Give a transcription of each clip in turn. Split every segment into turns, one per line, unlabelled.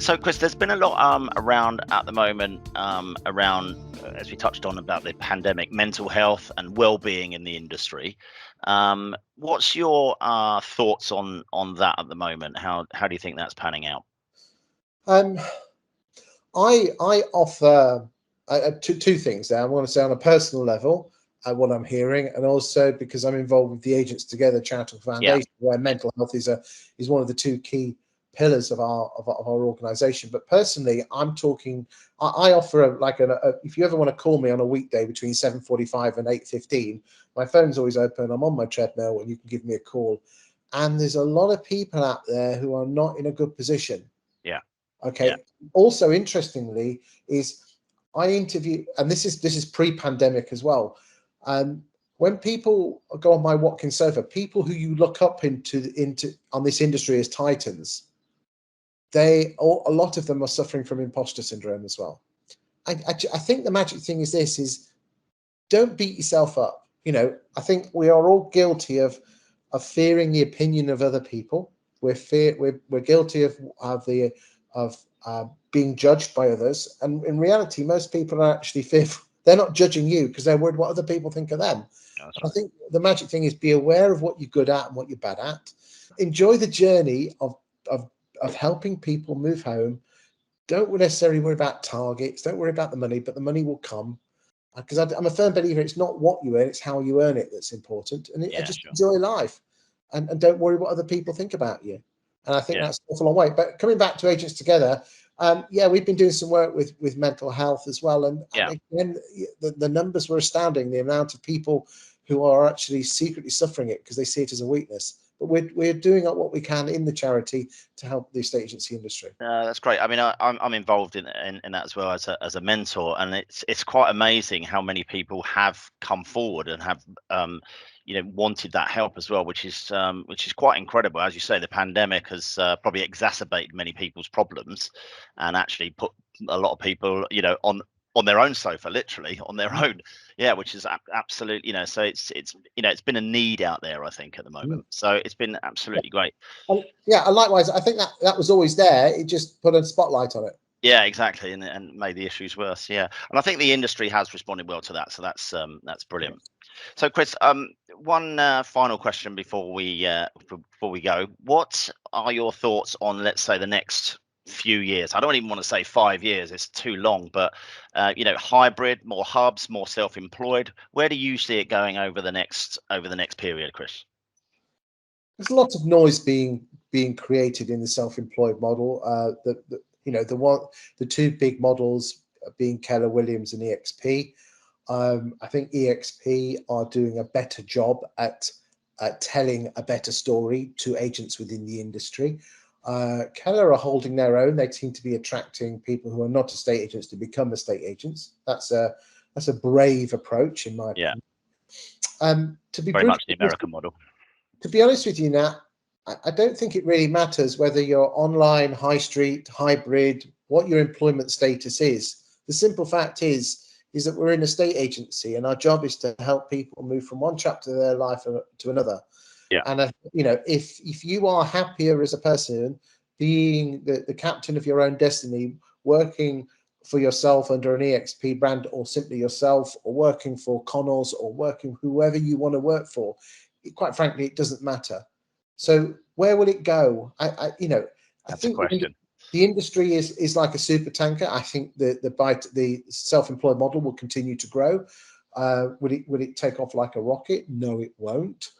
So, Chris, there's been a lot around at the moment around, as we touched on about the pandemic, mental health and well-being in the industry. What's your thoughts on that at the moment? How do you think that's panning out?
Um, I offer two things there. I want to say on a personal level, what I'm hearing, and also because I'm involved with the Agents Together charitable
Yeah,
foundation, where mental health is one of the two key pillars of our organisation. But personally, I'm talking. I offer if you ever want to call me on a weekday between 7:45 and 8:15, my phone's always open. I'm on my treadmill, and you can give me a call. And there's a lot of people out there who are not in a good position.
yeah, yeah,
Okay. Also, interestingly, is I interview, and this is pre-pandemic as well. When people go on my Watkin sofa, people who you look up into on this industry as titans, a lot of them are suffering from imposter syndrome as well. I think the magic thing is this: is don't beat yourself up. I think we are all guilty of fearing the opinion of other people. We're guilty of being judged by others, and in reality, most people are actually fearful. They're not judging you because they're worried what other people think of them.
that's
And I
right.
think the magic thing is be aware of what you're good at and what you're bad at. Enjoy the journey of of helping people move home. Don't necessarily worry about targets. Don't worry about the money, but the money will come. Because I'm a firm believer it's not what you earn, it's how you earn it that's important. And I
Yeah,
just
sure.
enjoy life and don't worry what other people think about you. And I think
Yeah,
that's an awful long way. But coming back to Agents Together, yeah, we've been doing some work with mental health as well. And
yeah.
again, the numbers were astounding, the amount of people who are actually secretly suffering it because they see it as a weakness. But we're doing what we can in the charity to help the estate agency industry.
That's great. I mean, I'm involved in that as well as a mentor, and it's quite amazing how many people have come forward and have wanted that help as well, which is quite incredible. As you say, the pandemic has probably exacerbated many people's problems, and actually put a lot of people on their own sofa, literally on their own. Yeah, which is absolutely, so it's been a need out there, I think, at the
Mm.
moment. So it's been absolutely great.
Yeah, and likewise, I think that was always there. It just put a spotlight on it.
Yeah, exactly, and made the issues worse. Yeah, and I think the industry has responded well to that, so that's brilliant. So, Chris, one final question before we go. What are your thoughts on, let's say, the next few years? I don't even want to say 5 years; it's too long. But hybrid, more hubs, more self-employed. Where do you see it going over the next period, Chris?
There's a lot of noise being created in the self-employed model. The two big models being Keller Williams and EXP. I think EXP are doing a better job at telling a better story to agents within the industry. Keller are holding their own. They seem to be attracting people who are not estate agents to become estate agents. That's a brave approach, in my
Yeah,
opinion. To be
very much the
brutally honest,
American model.
to be honest with you, Nat, I don't think it really matters whether you're online, high street, hybrid, what your employment status is. The simple fact is that we're in a state agency, and our job is to help people move from one chapter of their life to another.
Yeah,
And if you are happier as a person, being the captain of your own destiny, working for yourself under an EXP brand, or simply yourself, or working for Connells, or working whoever you want to work for, quite frankly, it doesn't matter. So where will it go? I
that's a
think
question.
the industry is like a super tanker. I think the self-employed model will continue to grow. Will it take off like a rocket? No, it won't.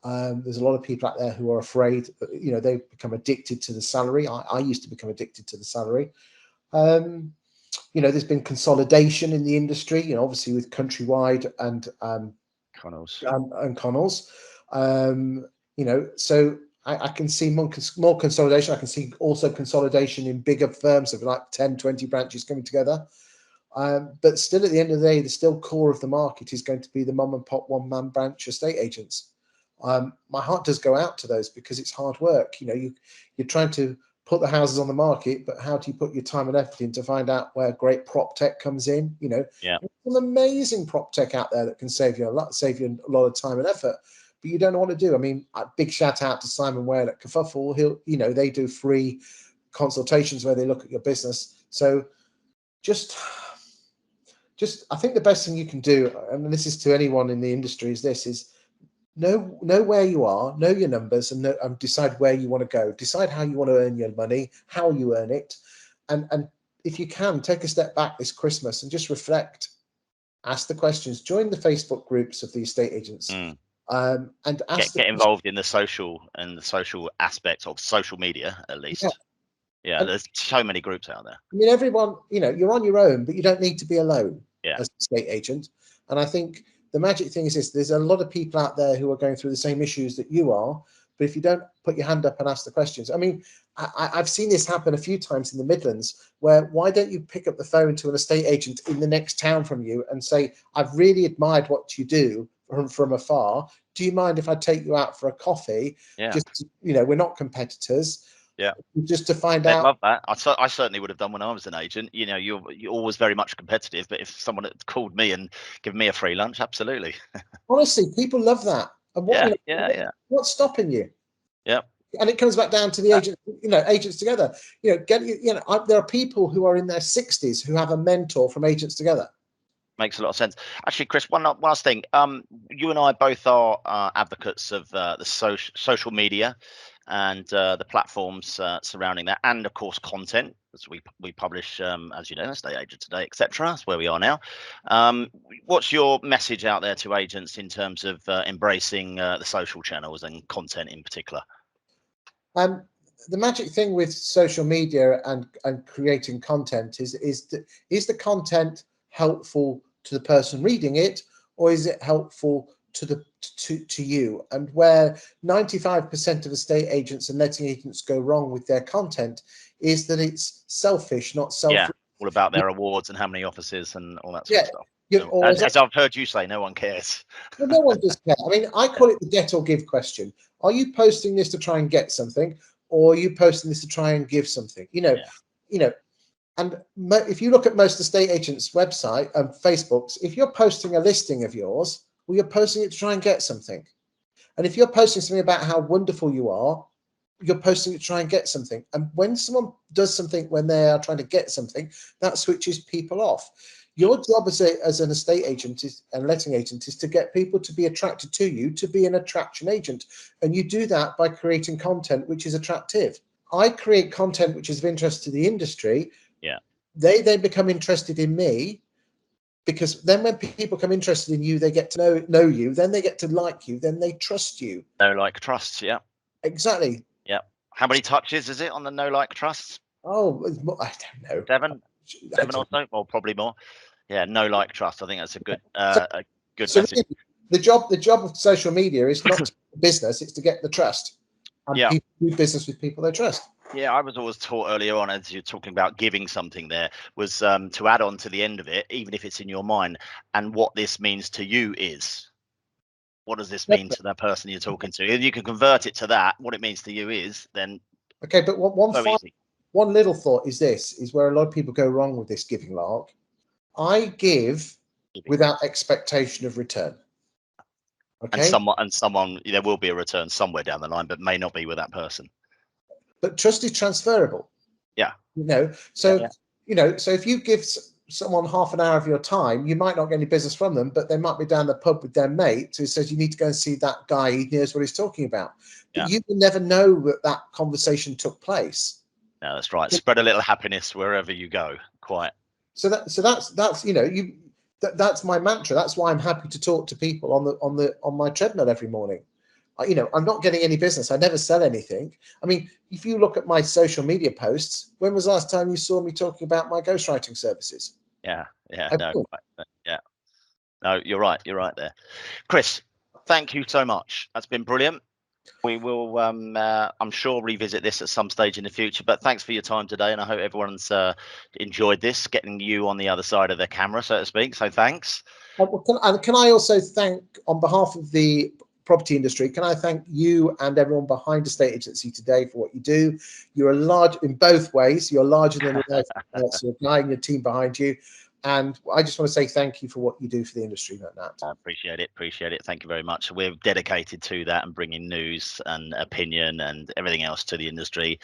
There's a lot of people out there who are afraid. They've become addicted to the salary. I used to become addicted to the salary. There's been consolidation in the industry. Obviously with Countrywide
Connells.
and Connells. So I can see more consolidation. I can see also consolidation in bigger firms of like 10, 20 branches coming together. But still, at the end of the day, the still core of the market is going to be the mum and pop one-man branch estate agents. My heart does go out to those because it's hard work. You're trying to put the houses on the market, but how do you put your time and effort in to find out where great prop tech comes in?
Yeah,
There's an amazing prop tech out there that can save you a lot of time and effort, but you don't know what to do. I mean, a big shout out to Simon Whale at Kerfuffle. They do free consultations where they look at your business. So just I think the best thing you can do, and this is to anyone in the industry, is know where you are, know your numbers, and decide where you want to go. Decide how you want to earn your money, how you earn it, and if you can, take a step back this Christmas and just reflect, ask the questions, join the Facebook groups of the estate agents, and ask
get involved in the social aspect of social media at least. Yeah, there's so many groups out there.
I mean, everyone, you're on your own, but you don't need to be alone
as
an estate agent. And I think the magic thing is this: there's a lot of people out there who are going through the same issues that you are. But if you don't put your hand up and ask the questions, I mean, I've seen this happen a few times in the Midlands, where why don't you pick up the phone to an estate agent in the next town from you and say, I've really admired what you do from afar. Do you mind if I take you out for a coffee? Just, we're not competitors. Just to find out.
I love that. I certainly would have done when I was an agent. You're always very much competitive, but if someone had called me and given me a free lunch, absolutely.
Honestly, people love that. And what's stopping you?
Yeah.
And it comes back down to the agent, Agents Together. There are people who are in their 60s who have a mentor from Agents Together.
Makes a lot of sense. Actually, Chris, one last thing. You and I both are advocates of the social media and the platforms surrounding that, and of course content, as we publish, as you know, Estate Agent Today, etc. That's where we are now. What's your message out there to agents in terms of embracing the social channels and content in particular?
The magic thing with social media and creating content is the content helpful to the person reading it, or is it helpful to you? And where 95% of estate agents and letting agents go wrong with their content is that it's selfish, not self.
All about their awards and how many offices and all that sort of stuff. As I've heard you say, no one cares.
Well, no one does care. I mean, I call it the get or give question. Are you posting this to try and get something, or are you posting this to try and give something? And if you look at most estate agents' website and Facebooks, if you're posting a listing of yours, well, you're posting it to try and get something. And if you're posting something about how wonderful you are, you're posting it to try and get something. And when someone does something when they are trying to get something, that switches people off. Your job as an estate agent and letting agent is to get people to be attracted to you, to be an attraction agent. And you do that by creating content which is attractive. I create content which is of interest to the industry. They then become interested in me, because then when people become interested in you, they get to know you, then they get to like you, then they trust you.
Know, like, trust. Yeah.
Exactly.
Yeah. How many touches is it on the know, like, trust?
Oh, I don't know.
Seven or so, or probably more. Yeah, know, like, trust. I think that's a good message.
The job of social media is not to business; it's to get the trust. And people do business with people they trust.
Yeah, I was always taught earlier on, as you're talking about giving something there, was to add on to the end of it, even if it's in your mind, and what this means to you is. What does this mean to that person you're talking to? If you can convert it to that, what it means to you is, then
okay. But one little thought is where a lot of people go wrong with this giving lark. I give without expectation of return. Okay.
And someone there will be a return somewhere down the line, but may not be with that person.
But trust is transferable.
Yeah.
So if you give someone half an hour of your time, you might not get any business from them, but they might be down the pub with their mate who says you need to go and see that guy. He knows what he's talking about. But you will never know that conversation took place.
No, that's right. Spread a little happiness wherever you go. Quite.
So that's that's my mantra. That's why I'm happy to talk to people on my treadmill every morning. I'm not getting any business. I never sell anything. I mean, if you look at my social media posts, when was the last time you saw me talking about my ghostwriting services?
No, you're right. You're right there. Chris, thank you so much. That's been brilliant. We will, I'm sure, revisit this at some stage in the future. But thanks for your time today, and I hope everyone's enjoyed this, getting you on the other side of the camera, so to speak. So thanks.
Can I also thank, on behalf of the property industry, can I thank you and everyone behind Estate Agency Today for what you do? You're large in both ways. You're larger than life, so you're guiding your team behind you. And I just want to say thank you for what you do for the industry, Nat.
I appreciate it. Appreciate it. Thank you very much. We're dedicated to that and bringing news and opinion and everything else to the industry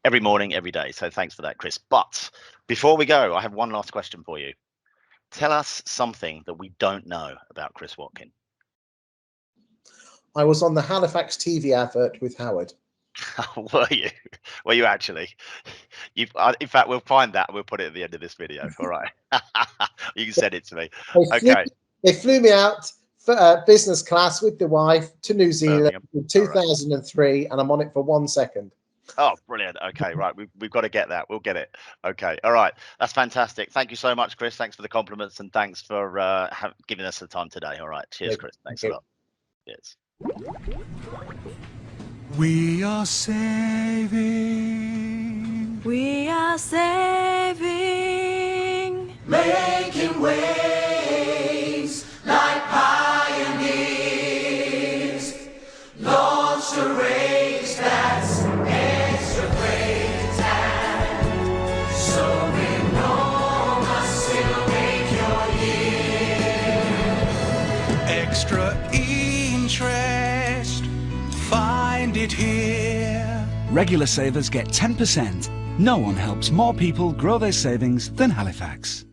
every morning, every day. So thanks for that, Chris. But before we go, I have one last question for you. Tell us something that we don't know about Chris Watkin.
I was on the Halifax TV advert with Howard.
Were you? Were you actually? In fact, we'll find that and we'll put it at the end of this video. All right. You can send it to me. Okay.
They flew me out for business class with the wife to New Zealand in 2003, and I'm on it for 1 second.
Oh, brilliant. Okay, right. We've got to get that. We'll get it. Okay. All right. That's fantastic. Thank you so much, Chris. Thanks for the compliments and thanks for giving us the time today. All right. Cheers, Chris. Thanks a lot. Cheers.
We are saving.
We are saving.
Making waves like pioneers. Launch a race that's extra great and so enormous it'll make your year. Extra interest. Find it here.
Regular savers get 10%. No one helps more people grow their savings than Halifax.